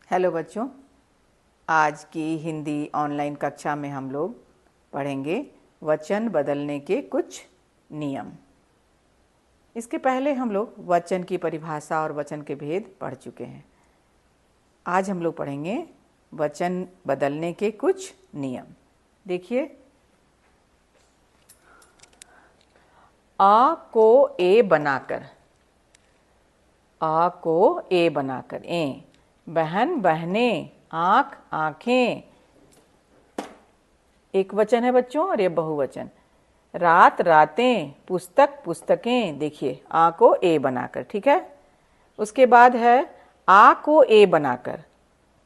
Hello बच्चों, आज की हिंदी ऑनलाइन कक्षा में हम लोग पढ़ेंगे वचन बदलने के कुछ नियम। इसके पहले हम लोग वचन की परिभाषा और वचन के भेद पढ़ चुके हैं। आज हम लोग पढ़ेंगे वचन बदलने के कुछ नियम। देखिए, आ को ए बनाकर, आ को ए बनाकर, ए, बहन बहनें, आँख आँखें, एक वचन है बच्चों और ये बहुवचन। रात रातें, पुस्तक पुस्तकें, देखिए आ को ए बनाकर, ठीक है। उसके बाद है आ को ए बनाकर,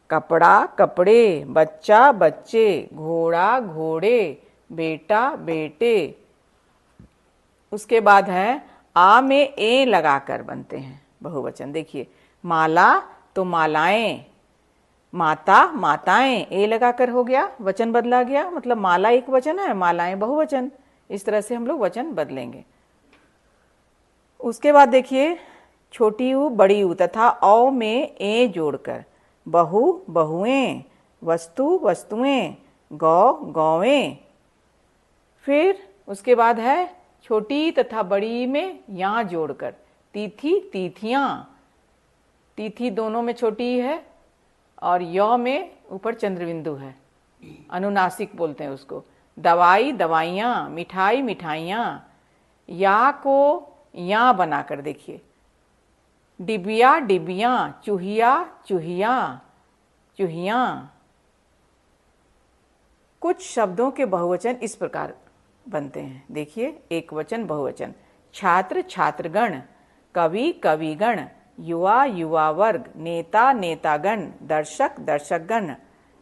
कपड़ा कपड़े, बच्चा बच्चे, घोड़ा घोड़े, बेटा बेटे। उसके बाद है आ में ए लगाकर बनते हैं बहुवचन। देखिए, माला तो मालाएं, माता माताएं, ए लगाकर हो गया, वचन बदला गया। मतलब माला एक वचन है, मालाएं बहुवचन। इस तरह से हम लोग वचन बदलेंगे। उसके बाद देखिए, छोटी ऊ बड़ी ऊ तथा औ में ए जोड़कर, बहु बहुएं, वस्तु वस्तुएं, गौ गौएं। फिर उसके बाद है छोटी तथा बड़ी में या जोड़कर, तिथि तिथियां, तिथि दोनों में छोटी है और य में ऊपर चंद्रबिंदु है, अनुनासिक बोलते हैं उसको। दवाई दवाइयाँ, मिठाई मिठाइयाँ, या को या बनाकर, देखिए डिबिया डिबियाँ, चूहिया चूहिया चूहियाँ। कुछ शब्दों के बहुवचन इस प्रकार बनते हैं। देखिए, एक वचन बहुवचन, छात्र छात्रगण, कवि कविगण, युवा युवा वर्ग, नेता नेतागण, दर्शक दर्शकगण,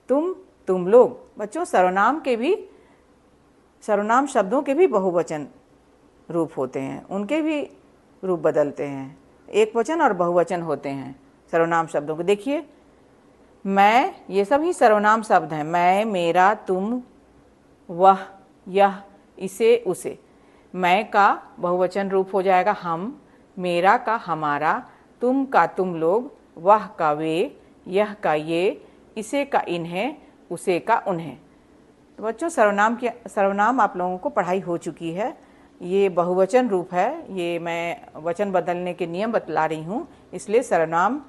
तुम लोग। बच्चों, सर्वनाम शब्दों के भी बहुवचन रूप होते हैं, उनके भी रूप बदलते हैं। एक वचन और बहुवचन होते हैं सर्वनाम शब्दों के। देखिए, मैं, ये सभी सर्वनाम शब्द हैं। मैं, मेरा, तुम, वह, यह, इसे, उसे। मैं का बहुवचन रूप हो जाएगा हम, मेरा का हमारा, तुम का तुम लोग, वह का वे, यह का ये, इसे का इन्हें, उसे का उन्हें। तो बच्चों, सर्वनाम आप लोगों को पढ़ाई हो चुकी है। ये बहुवचन रूप है, ये मैं वचन बदलने के नियम बतला रही हूँ। इसलिए सर्वनाम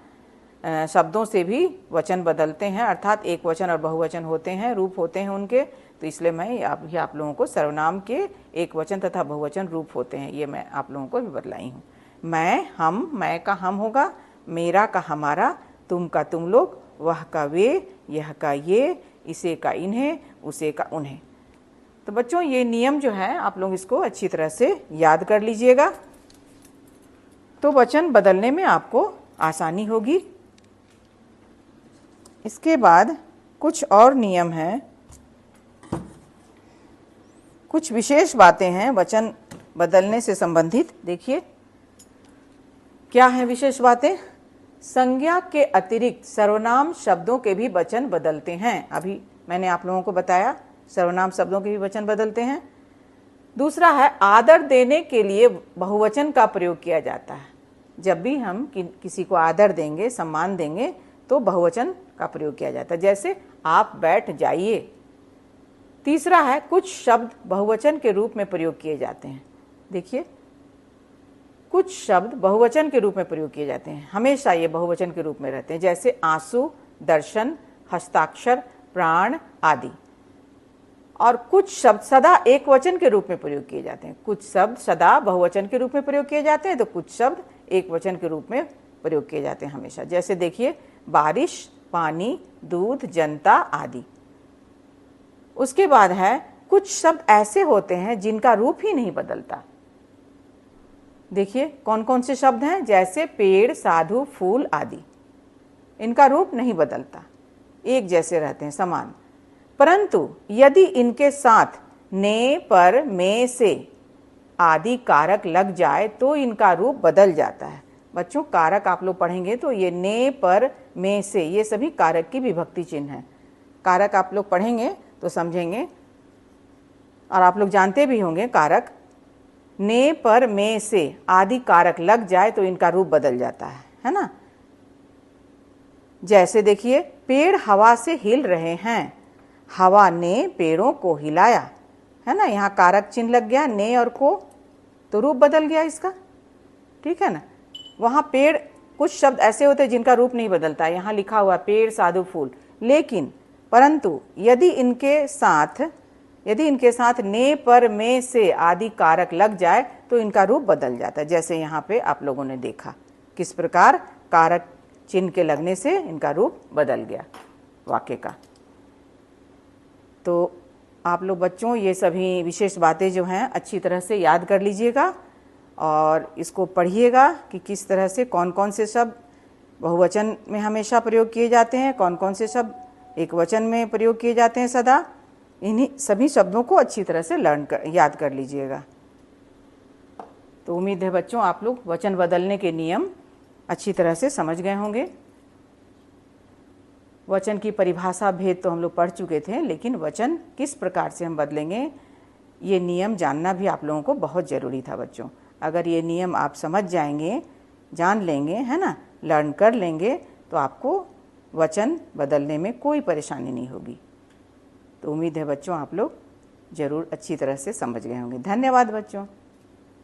शब्दों से भी वचन बदलते हैं, अर्थात एक वचन और बहुवचन होते हैं, रूप होते हैं उनके। तो इसलिए मैं आप लोगों को सर्वनाम के एक वचन तथा बहुवचन रूप होते हैं, ये मैं आप लोगों को भी बतलाई हूँ। मैं, हम, मैं का हम होगा, मेरा का हमारा, तुम का तुम लोग, वह का वे, यह का ये, इसे का इन्हें, उसे का उन्हें। तो बच्चों, ये नियम जो है आप लोग इसको अच्छी तरह से याद कर लीजिएगा, तो वचन बदलने में आपको आसानी होगी। इसके बाद कुछ और नियम हैं, कुछ विशेष बातें हैं वचन बदलने से संबंधित। देखिए, क्या है विशेष बातें? संज्ञा के अतिरिक्त सर्वनाम शब्दों के भी वचन बदलते हैं। अभी मैंने आप लोगों को बताया सर्वनाम शब्दों के भी वचन बदलते हैं। दूसरा है, आदर देने के लिए बहुवचन का प्रयोग किया जाता है। जब भी हम किसी को आदर देंगे, सम्मान देंगे, तो बहुवचन का प्रयोग किया जाता है। जैसे आप बैठ जाइए। तीसरा है, कुछ शब्द बहुवचन के रूप में प्रयोग किए जाते हैं। देखिए, कुछ शब्द बहुवचन के रूप में प्रयोग किए जाते हैं, हमेशा ये बहुवचन के रूप में रहते हैं। जैसे आंसू, दर्शन, हस्ताक्षर, प्राण आदि। और कुछ शब्द सदा एक वचन के रूप में प्रयोग किए जाते हैं। कुछ शब्द सदा बहुवचन के रूप में प्रयोग किए जाते हैं, तो कुछ शब्द एक वचन के रूप में प्रयोग किए जाते हैं हमेशा। जैसे देखिए, बारिश, पानी, दूध, जनता आदि। उसके बाद है, कुछ शब्द ऐसे होते हैं जिनका रूप ही नहीं बदलता। देखिए, कौन कौन से शब्द हैं? जैसे पेड़, साधु, फूल आदि। इनका रूप नहीं बदलता, एक जैसे रहते हैं, समान। परंतु यदि इनके साथ ने, पर, में, से आदि कारक लग जाए तो इनका रूप बदल जाता है। बच्चों, कारक आप लोग पढ़ेंगे तो ये ने, पर, में, से, ये सभी कारक की विभक्ति चिन्ह हैं। कारक आप लोग पढ़ेंगे तो समझेंगे, और आप लोग जानते भी होंगे कारक। ने, पर, में, से आदि कारक लग जाए तो इनका रूप बदल जाता है ना। जैसे देखिए, पेड़ हवा से हिल रहे हैं, हवा ने पेड़ों को हिलाया, है ना। यहाँ कारक चिन्ह लग गया, ने और को, तो रूप बदल गया इसका, ठीक है ना। वहाँ पेड़, कुछ शब्द ऐसे होते हैं जिनका रूप नहीं बदलता, यहाँ लिखा हुआ पेड़, साधु, फूल, लेकिन परंतु यदि इनके साथ ने, पर, में, से आदि कारक लग जाए तो इनका रूप बदल जाता है। जैसे यहाँ पे आप लोगों ने देखा किस प्रकार कारक चिन्ह के लगने से इनका रूप बदल गया वाक्य का। तो आप लोग बच्चों ये सभी विशेष बातें जो हैं अच्छी तरह से याद कर लीजिएगा और इसको पढ़िएगा कि किस तरह से कौन कौन से शब्द बहुवचन में हमेशा प्रयोग किए जाते हैं, कौन कौन से शब्द एक वचन में प्रयोग किए जाते हैं सदा। इन्हीं सभी शब्दों को अच्छी तरह से याद कर लीजिएगा। तो उम्मीद है बच्चों आप लोग वचन बदलने के नियम अच्छी तरह से समझ गए होंगे। वचन की परिभाषा भेद तो हम लोग पढ़ चुके थे, लेकिन वचन किस प्रकार से हम बदलेंगे ये नियम जानना भी आप लोगों को बहुत ज़रूरी था बच्चों। अगर ये नियम आप समझ जाएंगे, जान लेंगे, है ना, लर्न कर लेंगे, तो आपको वचन बदलने में कोई परेशानी नहीं होगी। तो उम्मीद है बच्चों आप लोग ज़रूर अच्छी तरह से समझ गए होंगे। धन्यवाद बच्चों।